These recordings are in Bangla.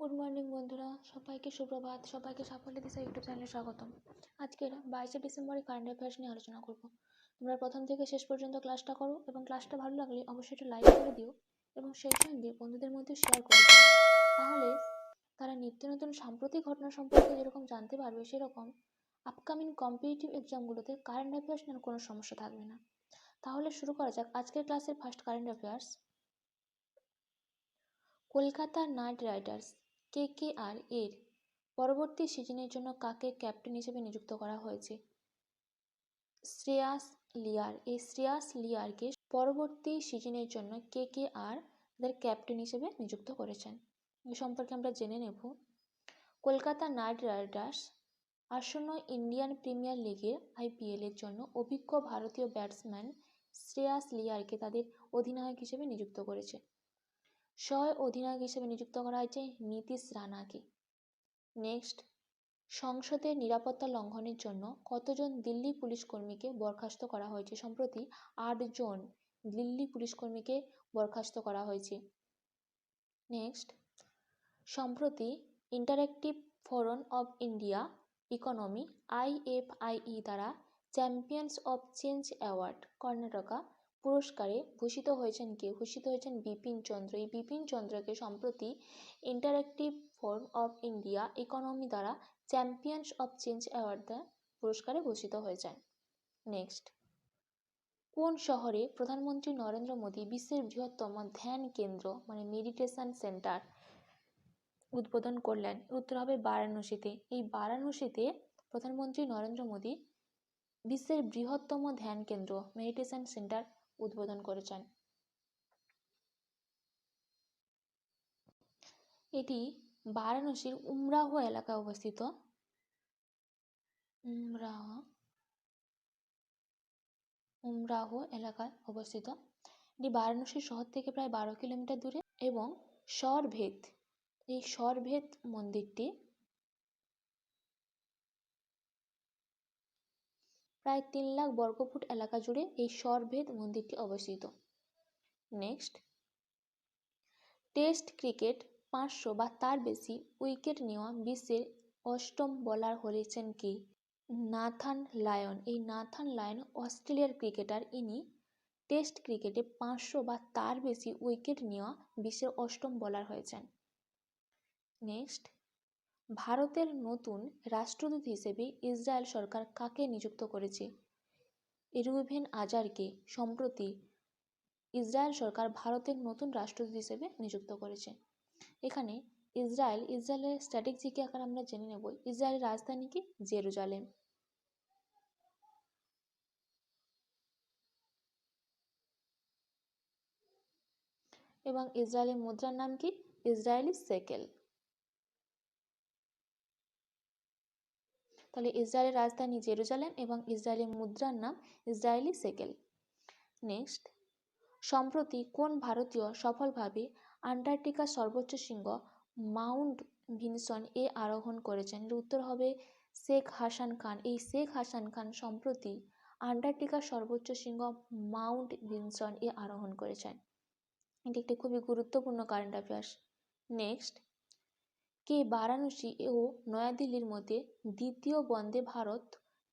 গুড মর্নিং বন্ধুরা, সবাইকে সুপ্রভাত। সবাইকে সাফল্য দিশা ইউটিউব চ্যানেলে স্বাগতম। আজকের 22শে ডিসেম্বরে কারেন্ট অ্যাফেয়ার্স নিয়ে আলোচনা করব। তোমরা প্রথম থেকে শেষ পর্যন্ত ক্লাসটা করো এবং ক্লাসটা ভালো লাগলে অবশ্যই একটা লাইক করে দিও এবং সেই সঙ্গে বন্ধুদের মধ্যে শেয়ার করে দিও। তাহলে তারা নিত্য নতুন সাম্প্রতিক ঘটনা সম্পর্কে যেরকম জানতে পারবে, সেরকম আপকামিং কম্পিটিটিভ এক্সামগুলোতে কারেন্ট অ্যাফেয়ার্স নিয়ে কোনো সমস্যা থাকবে না। তাহলে শুরু করা যাক আজকের ক্লাসের first current affairs. Kolkata night Riders KKR এর পরবর্তী সিজনের জন্য কাকে ক্যাপ্টেন হিসেবে নিযুক্ত করা হয়েছে? শ্রেয়াস লিয়ার। এই শ্রেয়াস লিয়ারকে পরবর্তী সিজনের জন্য কেকেআর তাদের ক্যাপ্টেন হিসেবে নিযুক্ত করেছেন। এ সম্পর্কে আমরা জেনে নেব। কলকাতা নাইট রাইডার্স আসন্ন ইন্ডিয়ান প্রিমিয়ার লিগের আইপিএল এর জন্য অভিজ্ঞ ভারতীয় ব্যাটসম্যান শ্রেয়াস লিয়ারকে তাদের অধিনায়ক হিসেবে নিযুক্ত করেছে। সহ অধিনায়ক হিসেবে নিযুক্ত করা হয়েছে নীতিশ রানাকে। নেক্সট, সংসদের নিরাপত্তা লঙ্ঘনের জন্য কতজন দিল্লি পুলিশ কর্মীকে বরখাস্ত করা হয়েছে? সম্প্রতি 8 জন দিল্লি পুলিশ কর্মীকে বরখাস্ত করা হয়েছে। নেক্সট, সম্প্রতি interactive forum of India economy IFIE দ্বারা champions of change award Karnataka পুরস্কারে ভূষিত হয়েছেন কে? ভূষিত হয়েছেন বিপিন চন্দ্র। এই বিপিন চন্দ্রকে সম্প্রতি interactive forum of India economy দ্বারা চ্যাম্পিয়ন্স অফ চেঞ্জ অ্যাওয়ার্ড পুরস্কারে ভূষিত হয়েছেন। নেক্সট, কোন শহরে প্রধানমন্ত্রী নরেন্দ্র মোদী বিশ্বের বৃহত্তম ধ্যান কেন্দ্র মানে মেডিটেশন সেন্টার উদ্বোধন করলেন? উত্তর হবে বারাণসীতে। এই বারাণসীতে প্রধানমন্ত্রী নরেন্দ্র মোদী বিশ্বের বৃহত্তম ধ্যান কেন্দ্র মেডিটেশন সেন্টার উদ্বোধন করেছেন। এটি বারাণসীর উমরাহ এলাকায় অবস্থিত। উমরাহ এলাকায় অবস্থিত। এটি বারাণসী শহর থেকে প্রায় 12 কিলোমিটার দূরে এবং স্বরভেদ, এই স্বরভেদ মন্দিরটি প্রায় 3 লাখ বর্গফুট এলাকা জুড়ে এই স্বরভেদ মন্দিরটি অবস্থিত। নেক্সট, টেস্ট ক্রিকেট 500 বা তার বেশি উইকেট নেওয়া বিশ্বের 8ম বোলার হয়েছেন কি? Nathan Lyon. এই নাথান লায়ন অস্ট্রেলিয়ার ক্রিকেটার। ইনি টেস্ট ক্রিকেটে 500 বা তার বেশি উইকেট নেওয়া বিশ্বের 8ম বোলার হয়েছেন। নেক্সট, ভারতের নতুন রাষ্ট্রদূত হিসেবে ইসরায়েল সরকার কাকে নিযুক্ত করেছে? রুভেন আজারকে সম্প্রতি ইসরায়েল সরকার ভারতের নতুন রাষ্ট্রদূত হিসেবে নিযুক্ত করেছে। এখানে ইসরায়েলের স্ট্র্যাটেজিক আকার আমরা জেনে নেব। ইসরায়েলের রাজধানী কি? জেরুজালেম। এবং ইসরায়েলের মুদ্রার নাম কি? ইসরায়েলি সেকেল। তাহলে ইসরায়েলের রাজধানী জেরুজালেম এবং ইসরায়েলের মুদ্রার নাম ইসরায়েলি সেকেল। নেক্সট, সম্প্রতি কোন ভারতীয় সফলভাবে আন্টার্কটিকার সর্বোচ্চ শৃঙ্গ মাউন্ট ভিনসন এ আরোহণ করেছেন? এর উত্তর হবে শেখ হাসান খান। এই শেখ হাসান খান সম্প্রতি আন্টার্কটিকার সর্বোচ্চ শৃঙ্গ মাউন্ট ভিনসন এ আরোহণ করেছেন। এটি একটি খুবই গুরুত্বপূর্ণ কারেন্ট অ্যাফেয়ার্স। নেক্সট, কে বারাণসী ও নয়াদিল্লির মধ্যে দ্বিতীয় বন্দে ভারত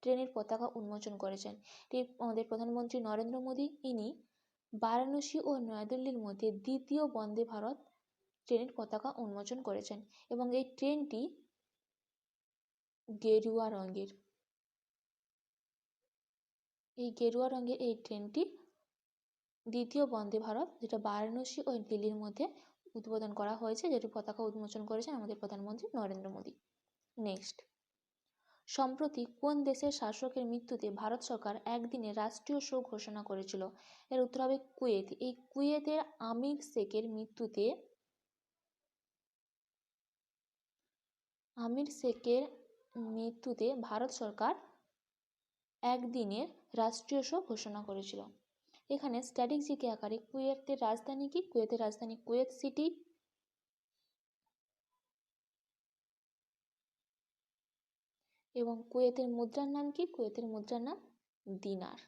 ট্রেনের পতাকা উন্মোচন করেছেন? এটি আমাদের প্রধানমন্ত্রী নরেন্দ্র মোদী। ইনি বারাণসী ও নয়াদিল্লির মধ্যে দ্বিতীয় বন্দে ভারত ট্রেনের পতাকা উন্মোচন করেছেন এবং এই ট্রেনটি গেরুয়া রঙের। এই গেরুয়া রঙের এই ট্রেনটি দ্বিতীয় বন্দে ভারত, যেটা বারাণসী ও দিল্লির মধ্যে উদ্বোধন করা হয়েছে, যেটি পতাকা উন্মোচন করেছেন আমাদের প্রধানমন্ত্রী নরেন্দ্র মোদী। নেক্সট, সম্প্রতি কোন দেশের শাসকের মৃত্যুতে ভারত সরকার একদিনে রাষ্ট্রীয় শোক ঘোষণা করেছিল? এর উত্তর হবে কুয়েত। এই কুয়েতের আমির শেখের মৃত্যুতে ভারত সরকার একদিনের রাষ্ট্রীয় শোক ঘোষণা করেছিল। এখানে স্ট্র্যাটেজিক আকারে কুয়েতের রাজধানী কি? কুয়েতের রাজধানী কুয়েত সিটি। এবং কুয়েতের মুদ্রার নাম কি? কুয়েতের মুদ্রার নাম দিনার।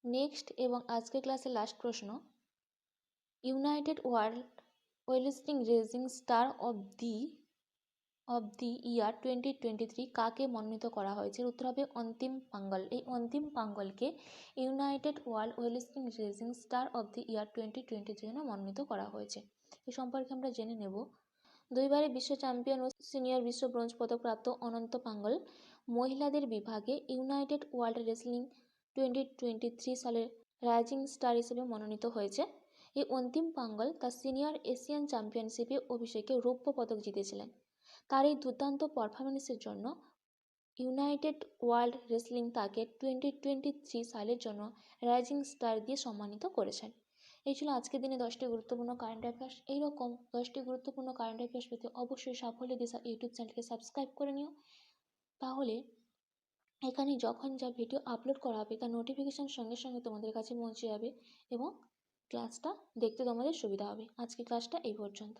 নেক্সট এবং আজকের ক্লাসের লাস্ট প্রশ্ন, United World Wrestling Rising Star of the Year 2023 কাকে মনোনীত করা হয়েছে? উত্তর হবে অন্তিম পাঙ্গল। এই অন্তিম পাঙ্গলকে United World Wrestling Rising Star of the Year 2023 জন্য মনোনীত করা হয়েছে। এ সম্পর্কে আমরা জেনে নেব। দুইবারের বিশ্ব চ্যাম্পিয়ন ও সিনিয়র বিশ্ব ব্রোঞ্জ পদকপ্রাপ্ত অনন্ত পাঙ্গল মহিলাদের বিভাগে ইউনাইটেড ওয়ার্ল্ড রেসলিং 2023 সালের রাইজিং স্টার হিসেবে মনোনীত হয়েছে। এই অন্তিম পাঙ্গল তার সিনিয়র এশিয়ান চ্যাম্পিয়নশিপে অভিষেকে রৌপ্য পদক জিতেছিলেন। তার এই দুর্দান্ত পারফরমেন্সের জন্য ইউনাইটেড ওয়ার্ল্ড রেসলিং তাকে 2023 সালের জন্য রাইজিং স্টার দিয়ে সম্মানিত করেছেন। এই ছিল আজকের দিনে 10টি গুরুত্বপূর্ণ কারেন্ট অ্যাফেয়ার্স। এইরকম 10টি গুরুত্বপূর্ণ কারেন্ট অ্যাফেয়ার্স পেতে অবশ্যই সাফল্য দিশা ইউটিউব চ্যানেলকে সাবস্ক্রাইব করে নিও। তাহলে এখানে যখন যা ভিডিও আপলোড করা হবে তার নোটিফিকেশন সঙ্গে সঙ্গে তোমাদের কাছে পৌঁছে যাবে এবং ক্লাসটা দেখতে তোমাদের সুবিধা হবে। আজকে ক্লাসটা এই পর্যন্ত।